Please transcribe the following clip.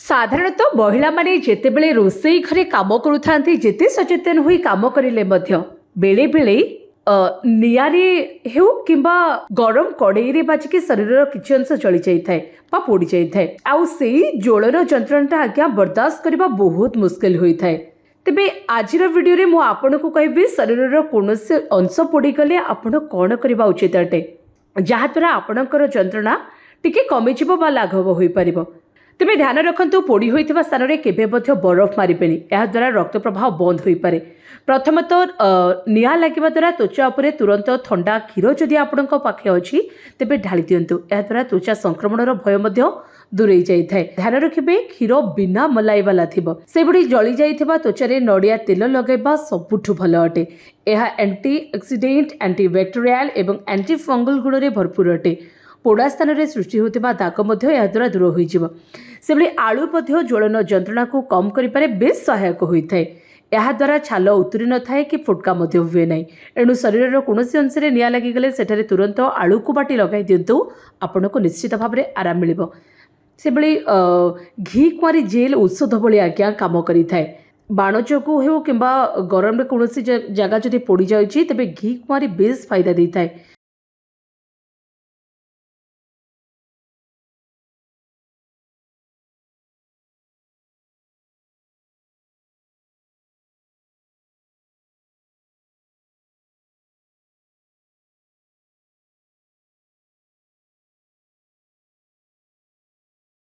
साधारणतः महिला माने जेतेबेले रोषेई घरे काम करुथांती जेते सचेतन होई काम करिले मध्य बेले बेले निआरे हेउ किंबा गरम कड़ेई बाजिकी शरीर किछि अंश जली जाइथाय बा पोड़ी जाइथाय आउ सेई ज्वलन जंत्रणा आज्ञा बर्दाश्त करबा बहुत मुश्किल होइथाय। तेबे आजिर वीडियो रे मु आपनको कहबी शरीर कोनोसी अंश पोड़ी गले आपण कोन करबा उचित अटे जहा द्वारा आपणकर जंत्रणा टिके कमी जिवो बा लाघव होई परिबो। तेबे ध्यान रखंतु पोड़ी होइथिबा स्थान रे केबे मध्य बरफ मारिबेनी एहा द्वारा रक्त प्रवाह बंद होई पारे। प्रथमतः निआ लागिबा द्वारा त्वचा उपरे तुरंत ठंडा क्षीर जदि आपणक पाखे अछि तेबे ढाली दियंतु एहा द्वारा त्वचा संक्रमणर भय मध्य दूरेई जाइथाय। ध्यान रखिबे क्षीर बिना मलाई वाला थिबो सेबडी जळी जाइथिबा त्वचा रे नडिया तेल लगाइबा सबुठु भल अटे। एहा एंटी ऑक्सीडेंट एंटीबैक्टेरियल एवं एंटी फंगल गुण रे भरपूर अटे। पोड़ा स्थान में सृष्टि होता दाग द्वारा दूर हो आलू ज्वलन जंत्रणा को कम करें बेस सहायक होता है। यह द्वारा छाल उतरी न थाए कि फुटका हुए ना एणु शरीर कौन अंश में निआ लगिगले सेठारे तुरंत आलू को बाटी लगे दिंतु आपन को निश्चित भाव में आराम मिल से घी कुआरी जेल औषध भाई आज्ञा कम करें। बाण जोगु हो कि गरम कौन जगह जब पोड़ जाए तेज घी कुआरी बेस फायदा देता है।